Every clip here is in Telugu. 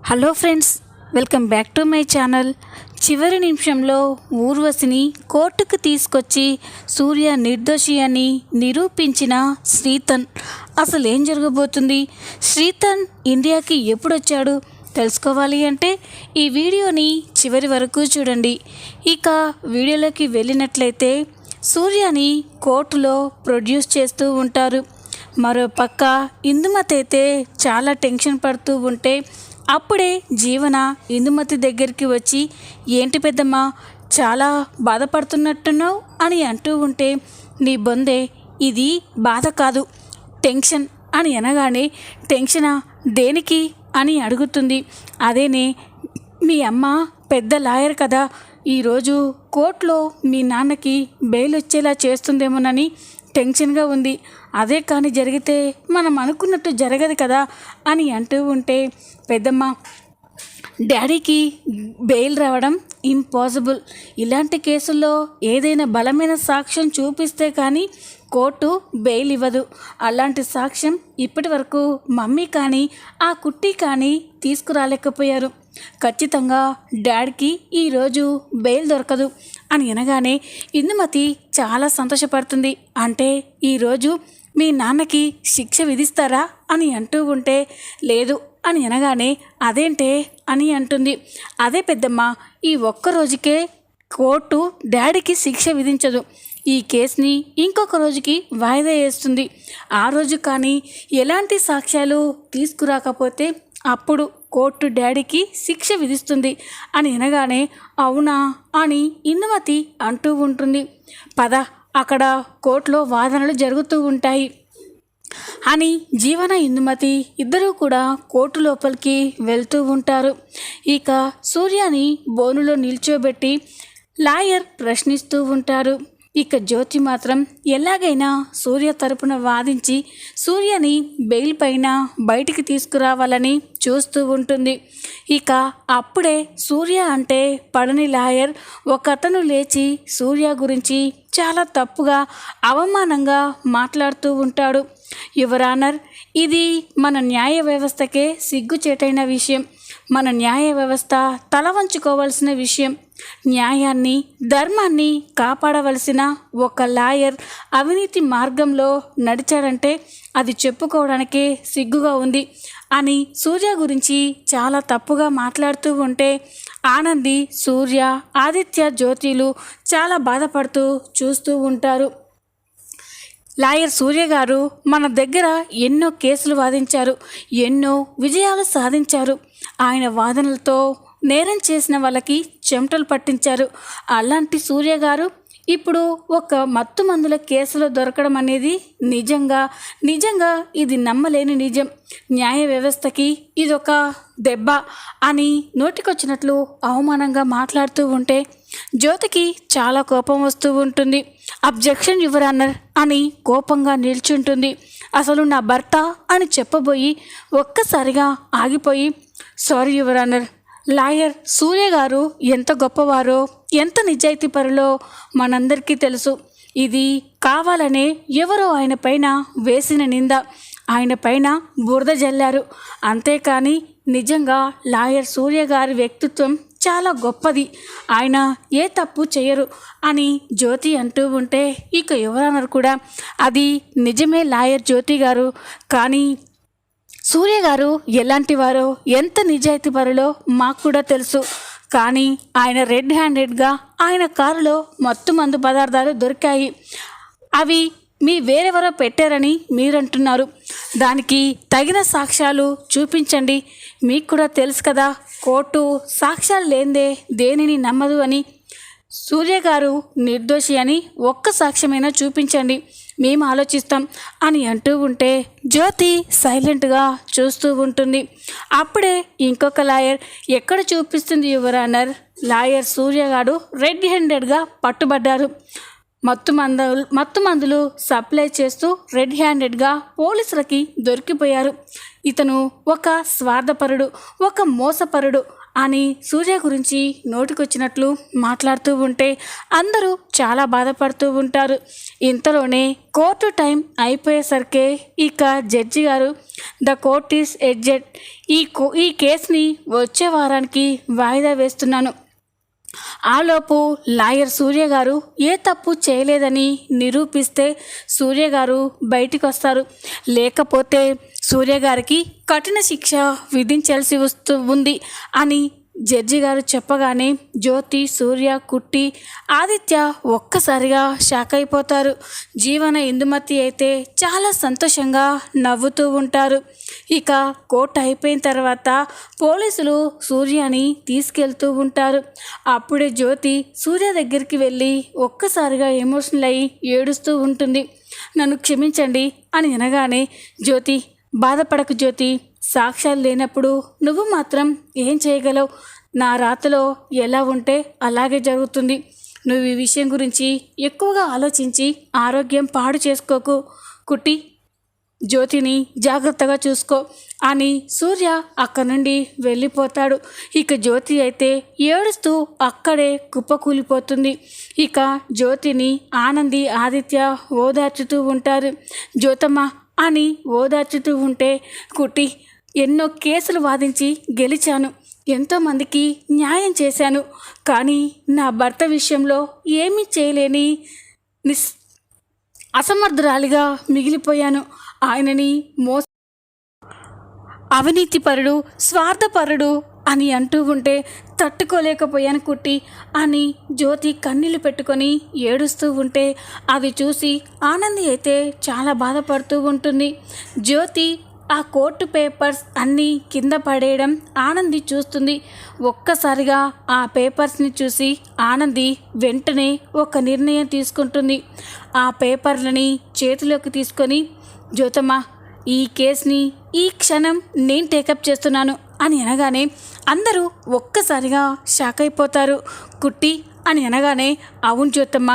Hello friends, welcome back to my channel. చివరి నిమిషంలో ఊర్వశిని కోర్టుకు తీసుకొచ్చి సూర్య నిర్దోషి అని నిరూపించిన శ్రీతన్. అసలు ఏం జరగబోతుంది? శ్రీతన్ ఇండియాకి ఎప్పుడొచ్చాడు తెలుసుకోవాలి అంటే ఈ వీడియోని చివరి వరకు చూడండి. ఇక వీడియోలోకి వెళ్ళినట్లయితే సూర్యని కోర్టులో ప్రొడ్యూస్ చేస్తూ ఉంటారు. మరో పక్క ఇందుమతి అయితే చాలా టెన్షన్ పడుతూ ఉంటే అప్పుడే జీవన ఇందుమతి దగ్గరికి వచ్చి, ఏంటి పెద్దమ్మ చాలా బాధపడుతున్నట్టున్నావు అని అంటూ ఉంటే, నీ బొందే ఇది బాధ కాదు టెన్షన్ అని అనగానే, టెన్షనా దేనికి అని అడుగుతుంది. అదేనే, మీ అమ్మ పెద్ద లాయర్ కదా, ఈరోజు కోర్టులో మీ నాన్నకి బెయిల్ వచ్చేలా చేస్తుందేమోనని టెన్షన్గా ఉంది. అదే కానీ జరిగితే మనం అనుకున్నట్టు జరగదు కదా అని అంటూ ఉంటే, పెద్దమ్మ డాడీకి బెయిల్ రావడం ఇంపాసిబుల్. ఇలాంటి కేసుల్లో ఏదైనా బలమైన సాక్ష్యం చూపిస్తే కానీ కోర్టు బెయిల్ ఇవ్వదు. అలాంటి సాక్ష్యం ఇప్పటి వరకు మమ్మీ కానీ ఆ కుట్టి కానీ తీసుకురాలేకపోయారు. ఖచ్చితంగా డాడీకి ఈరోజు బెయిల్ దొరకదు అని అనగానే ఇందుమతి చాలా సంతోషపడుతుంది. అంటే ఈరోజు మీ నాన్నకి శిక్ష విధిస్తారా అని అంటూ ఉంటే, లేదు అని అనగానే, అదేంటే అని అంటుంది. అదే పెద్దమ్మ, ఈ ఒక్క రోజుకే కోర్టు డాడీకి శిక్ష విధించదు. ఈ కేసుని ఇంకొక రోజుకి వాయిదా వేస్తుంది. ఆ రోజు కానీ ఎలాంటి సాక్ష్యాలు తీసుకురాకపోతే అప్పుడు కోర్టు డాడీకి శిక్ష విధిస్తుంది అని అనగానే, అవునా అని ఇందుమతి అంటూ ఉంటుంది. పద, అక్కడ కోర్టులో వాదనలు జరుగుతూ ఉంటాయి అని జీవన ఇందుమతి ఇద్దరూ కూడా కోర్టు లోపలికి వెళ్తూ ఉంటారు. ఇక సూర్యని బోనులో నిల్చోబెట్టి లాయర్ ప్రశ్నిస్తూ ఉంటారు. ఇక జ్యోతి మాత్రం ఎలాగైనా సూర్య తరపున వాదించి సూర్యని బెయిల్ పైన బయటికి తీసుకురావాలని చూస్తూ ఉంటుంది. ఇక అప్పుడే సూర్య అంటే పడని లాయర్ ఒకతను లేచి సూర్య గురించి చాలా తప్పుగా అవమానంగా మాట్లాడుతూ ఉంటాడు. యువర్ ఆనర్, ఇది మన న్యాయ వ్యవస్థకే సిగ్గుచేటైన విషయం. మన న్యాయ వ్యవస్థ తల వంచుకోవాల్సిన విషయం. న్యాయాన్ని ధర్మాన్ని కాపాడవలసిన ఒక లాయర్ అవినీతి మార్గంలో నడిచాడంటే అది చెప్పుకోవడానికే సిగ్గుగా ఉంది అని సూర్య గురించి చాలా తప్పుగా మాట్లాడుతూ ఉంటే ఆనంది, సూర్య, ఆదిత్య, జ్యోతిలు చాలా బాధపడుతూ చూస్తూ ఉంటారు. లాయర్ సూర్య గారు మన దగ్గర ఎన్నో కేసులు వాదించారు, ఎన్నో విజయాలు సాధించారు. ఆయన వాదనలతో నేరం చేసిన వాళ్ళకి చెమటలు పట్టించారు. అలాంటి సూర్య గారు ఇప్పుడు ఒక మత్తు మందుల కేసులో దొరకడం అనేది నిజంగా ఇది నమ్మలేని నిజం. న్యాయ వ్యవస్థకి ఇదొక దెబ్బ అని నోటికొచ్చినట్లు అవమానంగా మాట్లాడుతూ ఉంటే జ్యోతికి చాలా కోపం వస్తూ ఉంటుంది. అబ్జెక్షన్ యువర్ ఆనర్ అని కోపంగా నిల్చుంటుంది. అసలు నా భర్త అని చెప్పబోయి ఒక్కసారిగా ఆగిపోయి, సారీ యువర్ ఆనర్, లాయర్ సూర్య గారు ఎంత గొప్పవారో, ఎంత నిజాయితీపరులో మనందరికీ తెలుసు. ఇది కావాలనే ఎవరో ఆయన పైన వేసిన నింద, ఆయన పైన బురద జల్లారు. అంతేకాని నిజంగా లాయర్ సూర్య గారి వ్యక్తిత్వం చాలా గొప్పది, ఆయన ఏ తప్పు చేయరు అని జ్యోతి అంటూ ఉంటే ఇక ఎవరన్నారు కూడా, అది నిజమే లాయర్ జ్యోతి గారు, కానీ సూర్య గారు ఎలాంటి వారో, ఎంత నిజాయితీపరులో మాకు కూడా తెలుసు. కానీ ఆయన రెడ్ హ్యాండెడ్గా ఆయన కారులో మత్తు మందు పదార్థాలు దొరికాయి. అవి వేరెవరో పెట్టారని మీరంటున్నారు. దానికి తగిన సాక్ష్యాలు చూపించండి. మీకు కూడా తెలుసు కదా, కోర్టు సాక్ష్యాలు లేందే దేనిని నమ్మదు అని. సూర్య గారు నిర్దోషి అని ఒక్క సాక్ష్యమైనా చూపించండి, మేము ఆలోచిస్తాం అని అంటూ ఉంటే జ్యోతి సైలెంట్గా చూస్తూ ఉంటుంది. అప్పుడే ఇంకొక లాయర్, ఎక్కడ చూపిస్తుంది యువర్ ఆనర్, లాయర్ సూర్య గారు రెడ్ హ్యాండెడ్గా పట్టుబడ్డారు. మత్తు మందులు సప్లై చేస్తూ రెడ్ హ్యాండెడ్గా పోలీసులకి దొరికిపోయారు. ఇతను ఒక స్వార్థపరుడు, ఒక మోసపరుడు అని సూర్య గురించి నోటికొచ్చినట్లు మాట్లాడుతూ ఉంటే అందరూ చాలా బాధపడుతూ ఉంటారు. ఇంతలోనే కోర్టు టైం అయిపోయేసరికి ఇక జడ్జి గారు ద కోర్ట్ ఈస్ ఎడ్జెడ్, ఈ కేసుని వచ్చే వారానికి వాయిదా వేస్తున్నాను. ఆలోపు లాయర్ సూర్య గారు ఏ తప్పు చేయలేదని నిరూపిస్తే సూర్య గారు బయటికి వస్తారు. లేకపోతే సూర్య గారికి కఠిన శిక్ష విధించాల్సి ఉంది అని జడ్జి గారు చెప్పగానే జ్యోతి, సూర్య, కుట్టి, ఆదిత్య ఒక్కసారిగా షాక్ అయిపోతారు. జీవన, ఇందుమతి అయితే చాలా సంతోషంగా నవ్వుతూ ఉంటారు. ఇక కోర్టు అయిపోయిన తర్వాత పోలీసులు సూర్యని తీసుకెళ్తూ ఉంటారు. అప్పుడే జ్యోతి సూర్య దగ్గరికి వెళ్ళి ఒక్కసారిగా ఎమోషనల్ అయ్యి ఏడుస్తూ ఉంటుంది. నన్ను క్షమించండి అని అనగానే జ్యోతి, బాధపడకు జ్యోతి, సాక్ష్యాలు లేనప్పుడు నువ్వు మాత్రం ఏం చేయగలవు? నా రాతలో ఎలా ఉంటే అలాగే జరుగుతుంది. నువ్వు ఈ విషయం గురించి ఎక్కువగా ఆలోచించి ఆరోగ్యం పాడు చేసుకోకు కుట్టి, జ్యోతిని జాగ్రత్తగా చూసుకో అని సూర్య అక్కడి నుండి వెళ్ళిపోతాడు. ఇక జ్యోతి అయితే ఏడుస్తూ అక్కడే కుప్పకూలిపోతుంది. ఇక జ్యోతిని ఆనంది, ఆదిత్య ఓదార్చుతూ ఉంటారు. జ్యోతమ్మ అని ఓదార్చుతూ ఉంటే, కుట్టి, ఎన్నో కేసులు వాదించి గెలిచాను, ఎంతోమందికి న్యాయం చేశాను, కానీ నా భర్త విషయంలో ఏమీ చేయలేని అసమర్థురాలిగా మిగిలిపోయాను. ఆయనని అవినీతిపరుడు, స్వార్థపరుడు అని అంటూ ఉంటే తట్టుకోలేకపోయాను కుట్టి అని జ్యోతి కన్నీళ్లు పెట్టుకొని ఏడుస్తూ ఉంటే అది చూసి ఆనంది అయితే చాలా బాధపడుతూ ఉంటుంది. జ్యోతి ఆ కోర్టు పేపర్స్ అన్నీ కింద పడేయడం ఆనంది చూస్తుంది. ఒక్కసారిగా ఆ పేపర్స్ని చూసి ఆనంది వెంటనే ఒక నిర్ణయం తీసుకుంటుంది. ఆ పేపర్లని చేతిలోకి తీసుకొని, జ్యోతమ్మ, ఈ కేసుని ఈ క్షణం నేను టేకప్ చేస్తున్నాను అని అనగానే అందరూ ఒక్కసారిగా షాక్ అయిపోతారు. కుట్టి అని అనగానే, అవును జ్యోతమ్మ,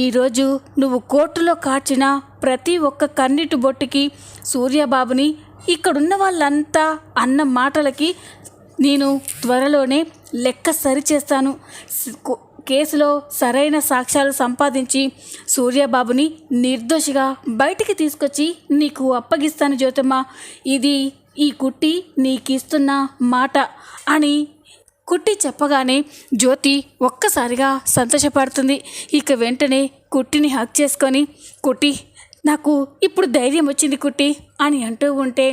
ఈరోజు నువ్వు కోర్టులో కార్చిన ప్రతి ఒక్క కన్నీటి బొట్టుకి సూర్యబాబుని, ఇక్కడున్న వాళ్ళంతా అన్న మాటలకి నేను త్వరలోనే లెక్క సరిచేస్తాను. కేసులో సరైన సాక్ష్యాలు సంపాదించి సూర్యబాబుని నిర్దోషిగా బయటికి తీసుకొచ్చి నీకు అప్పగిస్తాను జ్యోతమ్మ. ఇది ఈ కుట్టి నీకిస్తున్న మాట అని కుట్టి చెప్పగానే జ్యోతి ఒక్కసారిగా సంతోషపడుతుంది. ఇక వెంటనే కుట్టిని హక్ చేసుకొని, కుట్టి, నాకు ఇప్పుడు ధైర్యం వచ్చింది కుట్టి అని అంటూ ఉంటే,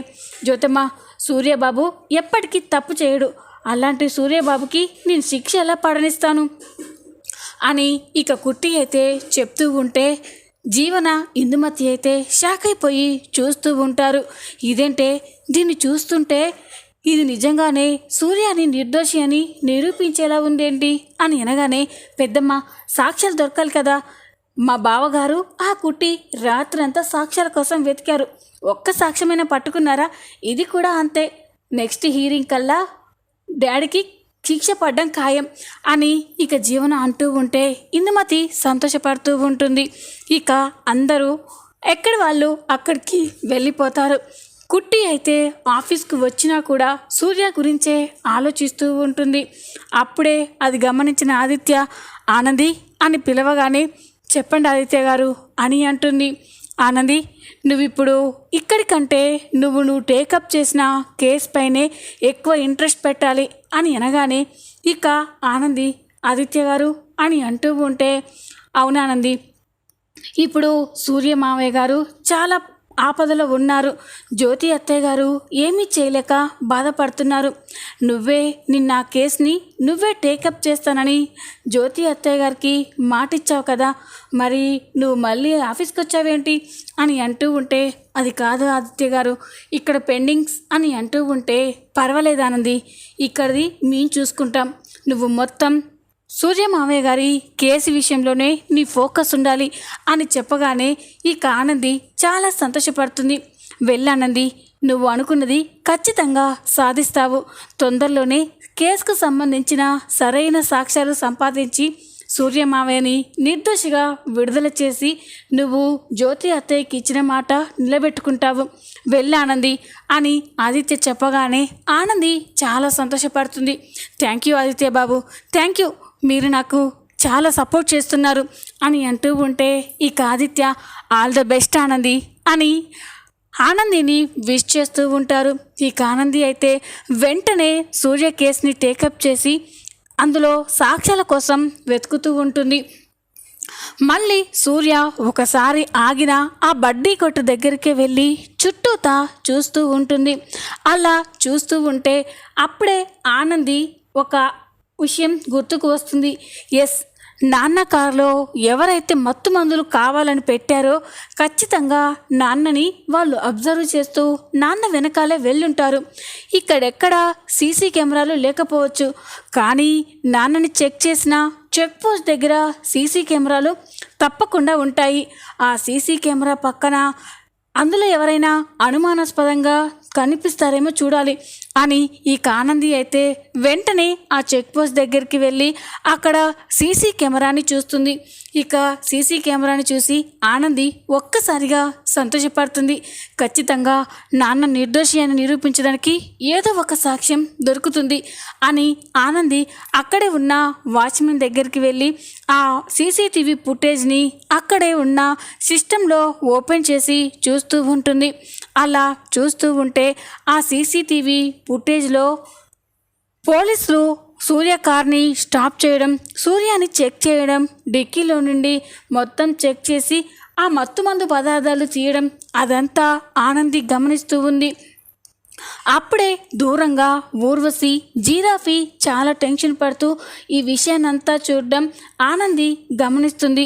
జ్యోతమ్మ, సూర్యబాబు ఎప్పటికీ తప్పు చేయడు, అలాంటి సూర్యబాబుకి నేను శిక్ష ఎలా పడనిస్తాను అని ఇక కుట్టి అయితే చెప్తూ ఉంటే, జీవన, ఇందుమతి అయితే షాక్ అయిపోయి చూస్తూ ఉంటారు. ఇదేంటే, దీన్ని చూస్తుంటే ఇది నిజంగానే సూర్యాని నిర్దోషి అని నిరూపించేలా ఉందేంటి అని అనగానే, పెద్దమ్మ, సాక్ష్యాలు దొరకాలి కదా, మా బావగారు ఆ కుట్టి రాత్రంతా సాక్ష్యాల కోసం వెతికారు, ఒక్క సాక్ష్యమైనా పట్టుకున్నారా? ఇది కూడా అంతే, నెక్స్ట్ హీరింగ్ కల్లా డాడీకి శిక్ష పడ్డం ఖాయం అని ఇక జీవన అంటూ ఉంటే ఇందుమతి సంతోషపడుతూ ఉంటుంది. ఇక అందరూ ఎక్కడి వాళ్ళు అక్కడికి వెళ్ళిపోతారు. కుట్టి అయితే ఆఫీస్కి వచ్చినా కూడా సూర్య గురించే ఆలోచిస్తూ ఉంటుంది. అప్పుడే అది గమనించిన ఆదిత్య, ఆనంది అని పిలవగానే, చెప్పండి ఆదిత్య గారు అని అంటుంది. ఆనంది, నువ్విప్పుడు ఇక్కడికంటే నువ్వు టేకప్ చేసిన కేసు పైనే ఎక్కువ ఇంట్రెస్ట్ పెట్టాలి అని అనగానే ఇక ఆనంది, ఆదిత్య గారు అని అంటూ ఉంటే, అవునానంది, ఇప్పుడు సూర్య మావయ్య గారు చాలా ఆపదలో ఉన్నారు, జ్యోతి అత్తయ్య గారు ఏమీ చేయలేక బాధపడుతున్నారు, నువ్వే నిన్న కేసుని నువ్వే టేకప్ చేస్తానని జ్యోతి అత్తయ్య గారికి మాటిచ్చావు కదా, మరి నువ్వు మళ్ళీ ఆఫీస్కి వచ్చావేంటి అని అంటూ ఉంటే, అది కాదు ఆదిత్య గారు, ఇక్కడ పెండింగ్స్ అని అంటూ ఉంటే, పర్వాలేదానంది, ఇక్కడిది మేము చూసుకుంటాం, నువ్వు మొత్తం సూర్య మావయ్య గారి కేసు విషయంలోనే నీ ఫోకస్ ఉండాలి అని చెప్పగానే ఇక ఆనంది చాలా సంతోషపడుతుంది. వెళ్ళానంది, నువ్వు అనుకున్నది ఖచ్చితంగా సాధిస్తావు, తొందరలోనే కేసుకు సంబంధించిన సరైన సాక్ష్యాలు సంపాదించి సూర్య మావయ్యని నిర్దోషిగా విడుదల చేసి నువ్వు జ్యోతి అత్తయ్యకి ఇచ్చిన మాట నిలబెట్టుకుంటావు, వెళ్ళి ఆనంది అని ఆదిత్య చెప్పగానే ఆనంది చాలా సంతోషపడుతుంది. Thank you Aditya babu, thank you, మీరు నాకు చాలా సపోర్ట్ చేస్తున్నారు అని అంటూ ఉంటే ఇక Aditya all the best Anandi అని ఆనందిని విష్ చేస్తూ ఉంటారు. ఇక ఆనంది అయితే వెంటనే సూర్య కేసుని టేకప్ చేసి అందులో సాక్ష్యాల కోసం వెతుకుతూ ఉంటుంది. మళ్ళీ సూర్య ఒకసారి ఆగిన ఆ బడ్డీ కొట్టు దగ్గరికి వెళ్ళి చుట్టూతా చూస్తూ ఉంటుంది. అలా చూస్తూ ఉంటే అప్పుడే ఆనంది ఒక విషయం గుర్తుకు వస్తుంది. ఎస్, నాన్న కారులో ఎవరైతే మత్తు మందులు కావాలని పెట్టారో ఖచ్చితంగా నాన్నని వాళ్ళు అబ్జర్వ్ చేస్తూ నాన్న వెనకాలే వెళ్ళుంటారు. ఇక్కడెక్కడ సీసీ కెమెరాలు లేకపోవచ్చు, కానీ నాన్నని చెక్ చేసిన చెక్ పోస్ట్ దగ్గర సీసీ కెమెరాలు తప్పకుండా ఉంటాయి. ఆ సీసీ కెమెరా పక్కన అందులో ఎవరైనా అనుమానాస్పదంగా కనిపిస్తారేమో చూడాలి అని ఈ ఆనంది అయితే వెంటనే ఆ చెక్ పోస్ట్ దగ్గరికి వెళ్ళి అక్కడ సీసీ కెమెరాని చూస్తుంది. ఇక సీసీ కెమెరాని చూసి ఆనంది ఒక్కసారిగా సంతోషపడుతుంది. ఖచ్చితంగా నాన్న నిర్దోషి అని నిరూపించడానికి ఏదో ఒక సాక్ష్యం దొరుకుతుంది అని ఆనంది అక్కడే ఉన్న వాచ్మెన్ దగ్గరికి వెళ్ళి ఆ సీసీటీవీ ఫుటేజ్ని అక్కడే ఉన్న సిస్టంలో ఓపెన్ చేసి చూస్తూ ఉంటుంది. అలా చూస్తూ ఉంటే ఆ సీసీటీవీ ఫుటేజ్లో పోలీసులు సూర్య కార్ని స్టాప్ చేయడం, సూర్యాని చెక్ చేయడం, డిక్కీలో నుండి మొత్తం చెక్ చేసి ఆ మత్తుమందు పదార్థాలు తీయడం అదంతా ఆనంది గమనిస్తూ ఉంది. అప్పుడే దూరంగా ఊర్వశి, జిరాఫీ చాలా టెన్షన్ పడుతూ ఈ విషయాన్నంతా చూడడం ఆనంది గమనిస్తుంది.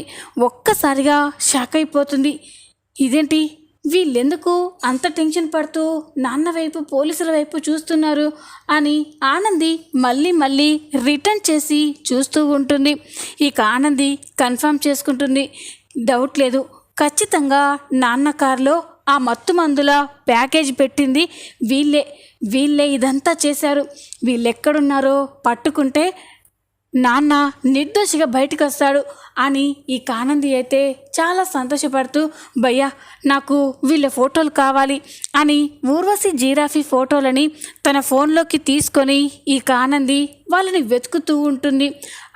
ఒక్కసారిగా షాక్ అయిపోతుంది. ఇదేంటి, వీళ్ళెందుకు అంత టెన్షన్ పడుతూ నాన్న వైపు పోలీసుల వైపు చూస్తున్నారు అని ఆనంది మళ్ళీ రిటర్న్ చేసి చూస్తూ ఉంటుంది. ఇక ఆనంది కన్ఫర్మ్ చేసుకుంటుంది. డౌట్ లేదు, ఖచ్చితంగా నాన్న కారులో ఆ మత్తు మందుల ప్యాకేజ్ పెట్టింది వీళ్ళే ఇదంతా చేశారు. వీళ్ళెక్కడున్నారో పట్టుకుంటే నాన్న నిర్దోషిగా బయటకు వస్తాడు అని ఈ ఆనంది అయితే చాలా సంతోషపడుతూ భయ్యా నాకు వీళ్ళ ఫోటోలు కావాలి అని ఊర్వశి, జిరాఫీ ఫోటోలని తన ఫోన్లోకి తీసుకొని ఈ ఆనంది వాళ్ళని వెతుకుతూ ఉంటుంది.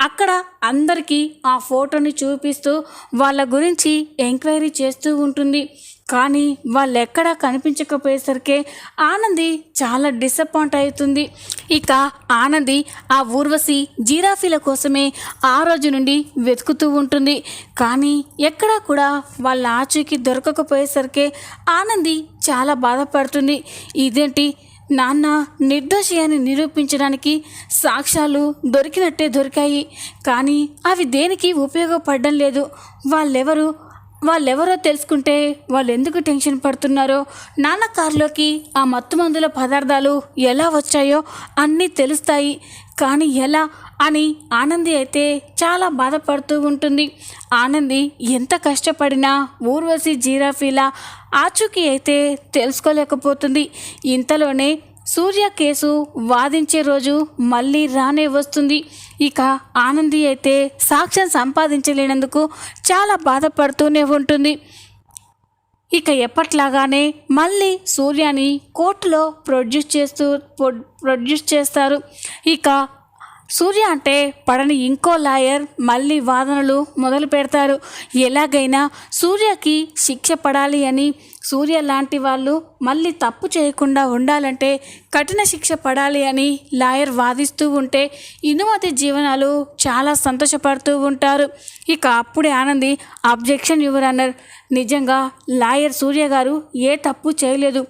అక్కడ అందరికీ ఆ ఫోటోని చూపిస్తూ వాళ్ళ గురించి ఎంక్వైరీ చేస్తూ ఉంటుంది. కానీ వాళ్ళు ఎక్కడా కనిపించకపోయేసరికి ఆనంది చాలా డిసప్పాయింట్ అవుతుంది. ఇక ఆనంది ఆ ఊర్వశి, జిరాఫీల కోసమే ఆ రోజు నుండి వెతుకుతూ ఉంటుంది. కానీ ఎక్కడా కూడా వాళ్ళ ఆచూకీ దొరకకపోయేసరికి ఆనంది చాలా బాధపడుతుంది. ఇదేంటి, నాన్న నిర్దోషి అని నిరూపించడానికి సాక్ష్యాలు దొరికినట్టే దొరికాయి, కానీ అవి దేనికి ఉపయోగపడడం లేదు. వాళ్ళెవరో తెలుసుకుంటే వాళ్ళు ఎందుకు టెన్షన్ పడుతున్నారో, నాన్న కారులోకి ఆ మత్తు మందుల పదార్థాలు ఎలా వచ్చాయో అన్నీ తెలుస్తాయి, కానీ ఎలా అని ఆనంది అయితే చాలా బాధపడుతూ ఉంటుంది. ఆనంది ఎంత కష్టపడినా ఊర్వశి, జిరాఫీల ఆచూకీ అయితే తెలుసుకోలేకపోతుంది. ఇంతలోనే సూర్య కేసు వాదించే రోజు మళ్ళీ రానే వస్తుంది. ఇక ఆనంది అయితే సాక్ష్యం సంపాదించలేనందుకు చాలా బాధపడుతూనే ఉంటుంది. ఇక ఎప్పట్లాగానే మళ్ళీ సూర్యాని కోర్టులో ప్రొడ్యూస్ చేస్తారు. ఇక సూర్య అంటే పడని ఇంకో లాయర్ మళ్ళీ వాదనలు మొదలు పెడతారు. ఎలాగైనా సూర్యకి శిక్ష పడాలి అని, సూర్య లాంటి వాళ్ళు మళ్ళీ తప్పు చేయకుండా ఉండాలంటే కఠిన శిక్ష పడాలి అని లాయర్ వాదిస్తూ ఉంటే ఇనుమతి జీవనాలు చాలా సంతోషపడుతూ ఉంటారు. ఇక అప్పుడే ఆనంది అబ్జెక్షన్ యువర్ ఆనర్, నిజంగా లాయర్ సూర్య గారు ఏ తప్పు చేయలేదు,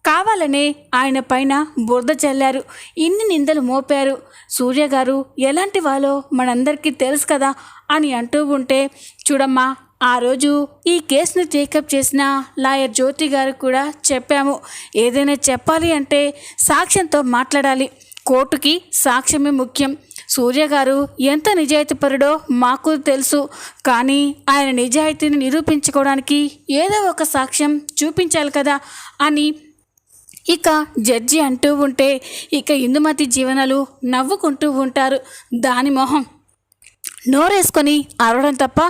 కావాలనే ఆయన పైన బురద చల్లారు, ఇన్ని నిందలు మోపారు. సూర్య గారు ఎలాంటి వాళ్ళో మనందరికీ తెలుసు కదా అని అంటూ ఉంటే, చూడమ్మా, ఆ రోజు ఈ కేసుని టేకప్ చేసిన లాయర్ జ్యోతి గారు కూడా చెప్పాము, ఏదైనా చెప్పాలి అంటే సాక్ష్యంతో మాట్లాడాలి, కోర్టుకి సాక్ష్యమే ముఖ్యం. సూర్య గారు ఎంత నిజాయితీపరుడో మాకు తెలుసు, కానీ ఆయన నిజాయితీని నిరూపించుకోవడానికి ఏదో ఒక సాక్ష్యం చూపించాలి కదా అని ఇక జడ్జి అంటూ ఉంటే ఇక ఇందుమతి జీవనాలు నవ్వుకుంటూ ఉంటారు. దాని మొహం, నోరేసుకొని అరవడం తప్ప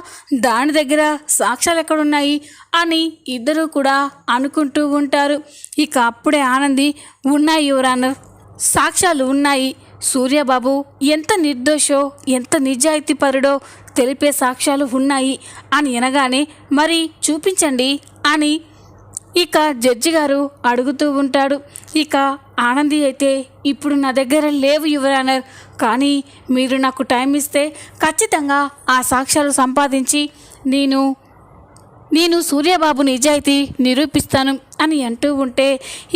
దాని దగ్గర సాక్ష్యాలు ఎక్కడున్నాయి అని ఇద్దరూ కూడా అనుకుంటూ ఉంటారు. ఇక అప్పుడే ఆనంది, ఉన్నాయి యువర్ ఆనర్, సాక్ష్యాలు ఉన్నాయి. సూర్యబాబు ఎంత నిర్దోషో ఎంత నిజాయితీపరుడో తెలిపే సాక్ష్యాలు ఉన్నాయి అని అనగానే, మరి చూపించండి అని ఇక జడ్జి గారు అడుగుతూ ఉంటాడు. ఇక ఆనంది అయితే, ఇప్పుడు నా దగ్గర లేవు యువర్ ఆనర్, కానీ మీరు నాకు టైం ఇస్తే ఖచ్చితంగా ఆ సాక్ష్యాలు సంపాదించి నేను సూర్యబాబు నిజాయితీ నిరూపిస్తాను అని అంటూ ఉంటే,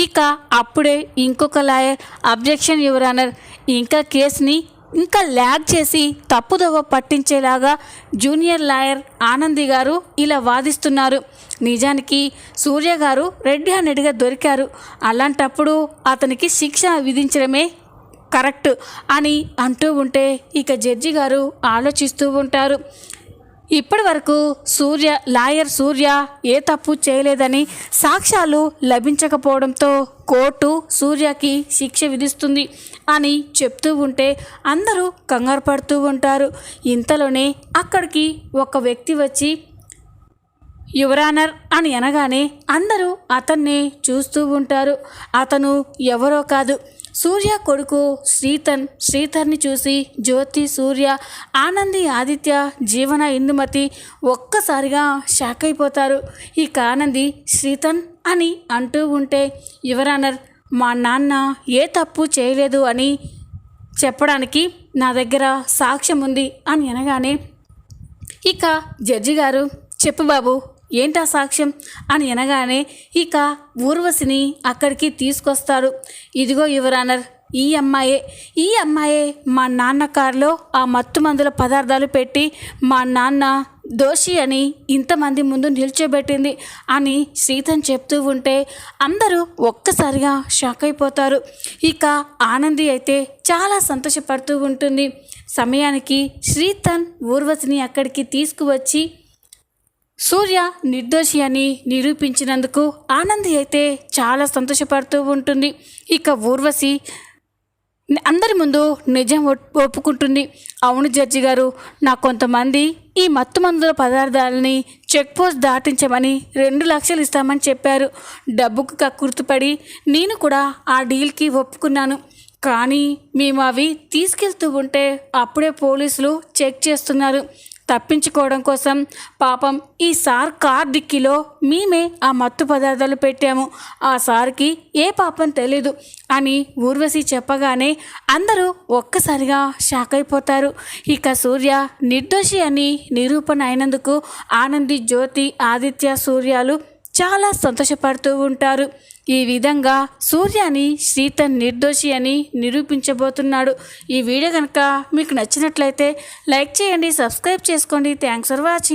ఇక అప్పుడే ఇంకొక లాయర్, అబ్జెక్షన్ యువర్ ఆనర్, ఇంకా కేసుని ఇంకా ల్యాగ్ చేసి తప్పుదోవ పట్టించేలాగా జూనియర్ లాయర్ ఆనంది గారు ఇలా వాదిస్తున్నారు. నిజానికి సూర్య గారు రెడ్ హ్యాండెడ్గా దొరికారు, అలాంటప్పుడు అతనికి శిక్ష విధించడమే కరెక్ట్ అని అంటూ ఉంటే, ఇక జడ్జి గారు ఆలోచిస్తూ ఉంటారు. ఇప్పటి వరకు లాయర్ సూర్య ఏ తప్పు చేయలేదని సాక్ష్యాలు లభించకపోవడంతో కోర్టు సూర్యకి శిక్ష విధిస్తుంది అని చెప్తూ ఉంటే అందరూ కంగారు పడుతూ ఉంటారు. ఇంతలోనే అక్కడికి ఒక వ్యక్తి వచ్చి యువర్ ఆనర్ అని అనగానే అందరూ అతన్నే చూస్తూ ఉంటారు. అతను ఎవరో కాదు, సూర్య కొడుకు శ్రీధర్ని చూసి జ్యోతి, సూర్య, ఆనంది, ఆదిత్య, జీవన, ఇందుమతి ఒక్కసారిగా షాక్ అయిపోతారు. ఇక ఆనంది శ్రీధర్ అని అంటూ ఉంటే, యువర్ ఆనర్, మా నాన్న ఏ తప్పు చేయలేదు అని చెప్పడానికి నా దగ్గర సాక్ష్యం ఉంది అని అనగానే, ఇక జడ్జి గారు, చెప్పు బాబు ఏంటా సాక్ష్యం అని అనగానే, ఇక ఊర్వశిని అక్కడికి తీసుకొస్తారు. ఇదిగో యువర్ ఆనర్, ఈ అమ్మాయే మా నాన్న కారులో ఆ మత్తు మందుల పదార్థాలు పెట్టి మా నాన్న దోషి అని ఇంతమంది ముందు నిల్చోబెట్టింది అని శ్రీధర్ చెప్తూ ఉంటే అందరూ ఒక్కసారిగా షాక్ అయిపోతారు. ఇక ఆనంది అయితే చాలా సంతోషపడుతూ ఉంటుంది. సమయానికి శ్రీధర్ ఊర్వశిని అక్కడికి తీసుకువచ్చి సూర్య నిర్దోషి అని నిరూపించినందుకు ఆనంది అయితే చాలా సంతోషపడుతూ ఉంటుంది. ఇక ఊర్వశి అందరి ముందు నిజం ఒప్పుకుంటుంది. అవును జడ్జి గారు, నా కొంతమంది ఈ మత్తు మందుల పదార్థాలని చెక్ పోస్ట్ దాటించమని 2 లక్షలు ఇస్తామని చెప్పారు. డబ్బుకు కక్కుర్తిపడి నేను కూడా ఆ డీల్కి ఒప్పుకున్నాను. కానీ మేము అవి తీసుకెళ్తూ ఉంటే అప్పుడే పోలీసులు చెక్ చేస్తున్నారు. తప్పించుకోవడం కోసం పాపం ఈ సార్ కార్ డిక్కీలో మేమే ఆ మత్తు పదార్థాలు పెట్టాము. ఆ సార్కి ఏ పాపం తెలీదు అని ఊర్వశి చెప్పగానే అందరూ ఒక్కసారిగా షాక్ అయిపోతారు. ఇక సూర్య నిర్దోషి అని నిరూపణ అయినందుకు ఆనంది, జ్యోతి, ఆదిత్య, సూర్యాలు చాలా సంతోషపడుతూ ఉంటారు. ఈ విధంగా సూర్యని శ్రీధర్ నిర్దోషి అని నిరూపించబోతున్నాడు. ఈ వీడియో కనుక మీకు నచ్చినట్లయితే లైక్ చేయండి, సబ్స్క్రైబ్ చేసుకోండి. Thanks for watching.